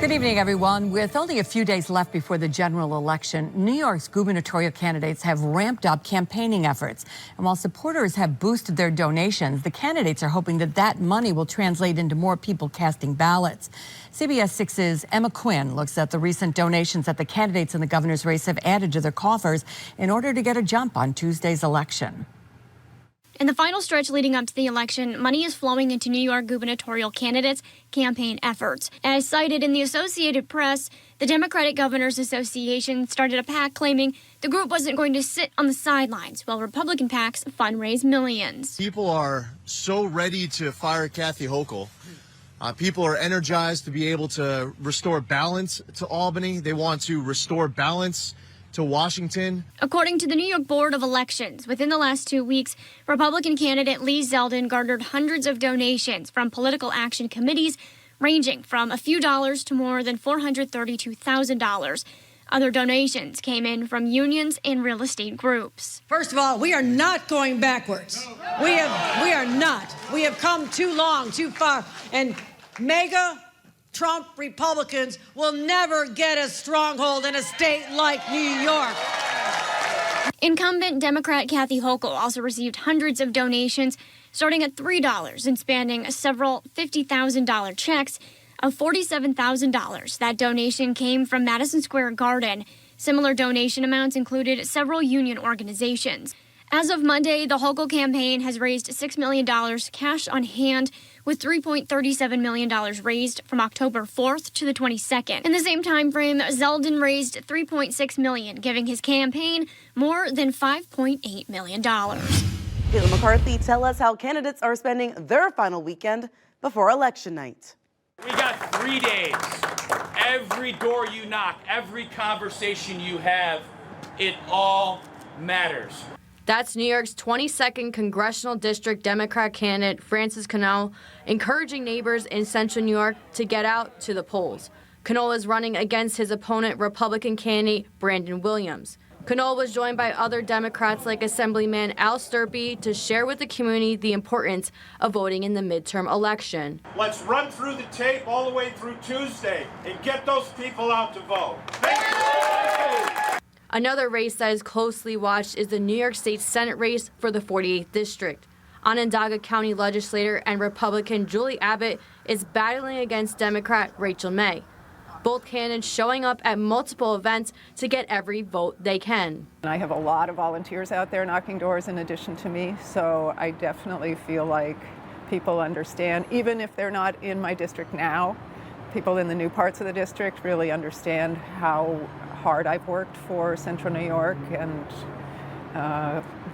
Good evening, everyone. With only a few days left before the general election, New York's gubernatorial candidates have ramped up campaigning efforts. And while supporters have boosted their donations, the candidates are hoping that that money will translate into more people casting ballots. CBS 6's Emma Quinn looks at the recent donations that the candidates in the governor's race have added to their coffers in order to get a jump on Tuesday's election. In the final stretch leading up to the election, money is flowing into New York gubernatorial candidates' campaign efforts. As cited in the Associated Press, the Democratic Governors Association started a PAC claiming the group wasn't going to sit on the sidelines while Republican PACs fundraise millions. People are so ready to fire Kathy Hochul. People are energized to be able to restore balance to Albany. They want to restore balance to Washington. According to the New York Board of Elections, within the last 2 weeks, Republican candidate Lee Zeldin garnered hundreds of donations from political action committees, ranging from a few dollars to more than $432,000. Other donations came in from unions and real estate groups. First of all, we are not going backwards. We are not. We have come too long, too far, and mega Trump Republicans will never get a stronghold in a state like New York. Incumbent Democrat Kathy Hochul also received hundreds of donations, starting at $3 and spanning several $50,000 checks of $47,000. That donation came from Madison Square Garden. Similar donation amounts included several union organizations. As of Monday, the Hochul campaign has raised $6 million cash on hand, with $3.37 million raised from October 4th to the 22nd. In the same time frame, Zeldin raised $3.6 million, giving his campaign more than $5.8 million. Kayla McCarthy, tell us how candidates are spending their final weekend before election night. We got 3 days. Every door you knock, every conversation you have, it all matters. That's New York's 22nd Congressional District Democrat candidate Francis Cannell encouraging neighbors in central New York to get out to the polls. Cannell is running against his opponent, Republican candidate Brandon Williams. Cannell was joined by other Democrats like Assemblyman Al Sturpey to share with the community the importance of voting in the midterm election. Let's run through the tape all the way through Tuesday and get those people out to vote. Thank you. Another race that is closely watched is the New York State Senate race for the 48th District. Onondaga County legislator and Republican Julie Abbott is battling against Democrat Rachel May. Both candidates showing up at multiple events to get every vote they can. I have a lot of volunteers out there knocking doors in addition to me, so I definitely feel like people understand, even if they're not in my district now, people in the new parts of the district really understand how hard I've worked for Central New York, and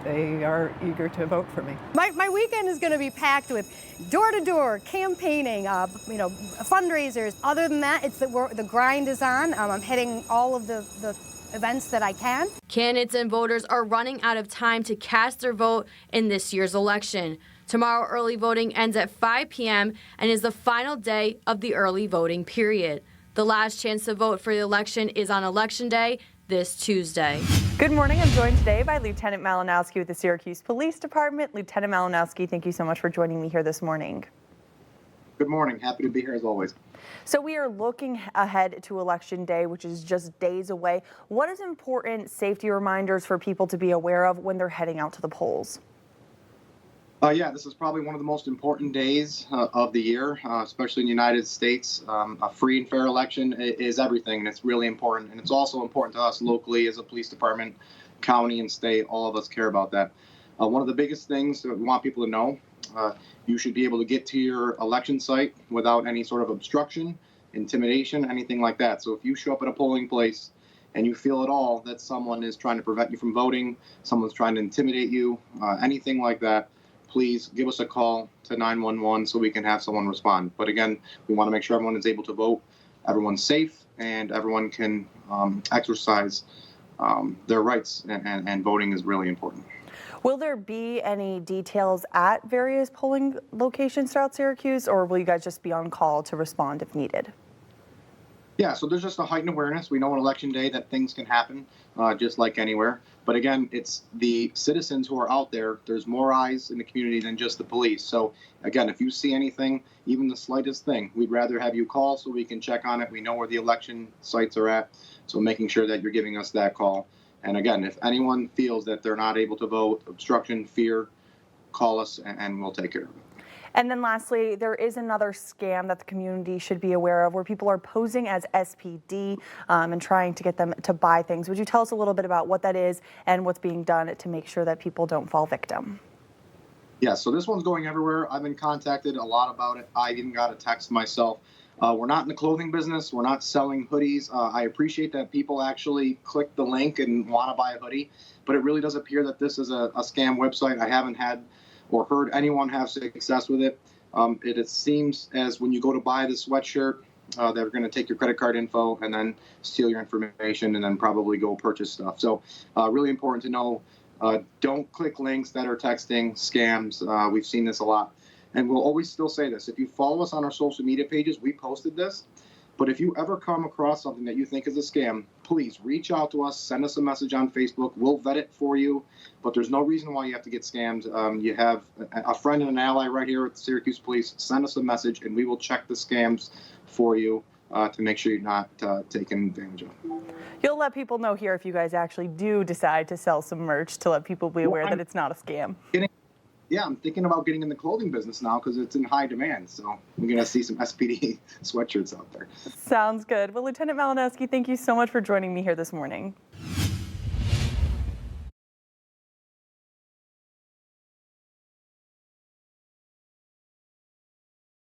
they are eager to vote for me. My weekend is going to be packed with door-to-door campaigning, fundraisers. Other than that, it's the grind is on. I'm hitting all of the events that I can. Candidates and voters are running out of time to cast their vote in this year's election. Tomorrow, early voting ends at 5 p.m. and is the final day of the early voting period. The last chance to vote for the election is on Election Day this Tuesday. Good morning. I'm joined today by Lieutenant Malinowski with the Syracuse Police Department. Lieutenant Malinowski, thank you so much for joining me here this morning. Good morning. Happy to be here as always. So we are looking ahead to Election Day, which is just days away. What is important safety reminders for people to be aware of when they're heading out to the polls? Yeah, this is probably one of the most important days of the year, especially in the United States. A free and fair election is everything, and it's really important. And it's also important to us locally as a police department, county and state. All of us care about that. One of the biggest things that we want people to know, you should be able to get to your election site without any sort of obstruction, intimidation, anything like that. So if you show up at a polling place and you feel at all that someone is trying to prevent you from voting, someone's trying to intimidate you, anything like that, please give us a call to 911 so we can have someone respond. But again, we want to make sure everyone is able to vote, everyone's safe, and everyone can exercise their rights, and voting is really important. Will there be any details at various polling locations throughout Syracuse, or will you guys just be on call to respond if needed? Yeah, so there's just a heightened awareness. We know on Election Day that things can happen, just like anywhere. But again, it's the citizens who are out there. There's more eyes in the community than just the police. So again, if you see anything, even the slightest thing, we'd rather have you call so we can check on it. We know where the election sites are at, so making sure that you're giving us that call. And again, if anyone feels that they're not able to vote, obstruction, fear, call us and we'll take care of it. And then lastly, there is another scam that the community should be aware of where people are posing as SPD and trying to get them to buy things. Would you tell us a little bit about what that is and what's being done to make sure that people don't fall victim? Yeah, so this one's going everywhere. I've been contacted a lot about it. I even got a text myself. We're not in the clothing business. We're not selling hoodies. I appreciate that people actually click the link and want to buy a hoodie, but it really does appear that this is a scam website. I haven't had or heard anyone have success with it. It seems as when you go to buy the sweatshirt, they're going to take your credit card info and then steal your information and then probably go purchase stuff. So really important to know, don't click links that are texting scams. We've seen this a lot. And we'll always still say this. If you follow us on our social media pages, we posted this. But if you ever come across something that you think is a scam, please reach out to us, send us a message on Facebook. We'll vet it for you. But there's no reason why you have to get scammed. You have a friend and an ally right here at the Syracuse Police. Send us a message, and we will check the scams for you to make sure you're not taken advantage of. You'll let people know here if you guys actually do decide to sell some merch to let people be aware that it's not a scam. Yeah, I'm thinking about getting in the clothing business now because it's in high demand. So we're going to see some SPD sweatshirts out there. Sounds good. Well, Lieutenant Malinowski, thank you so much for joining me here this morning.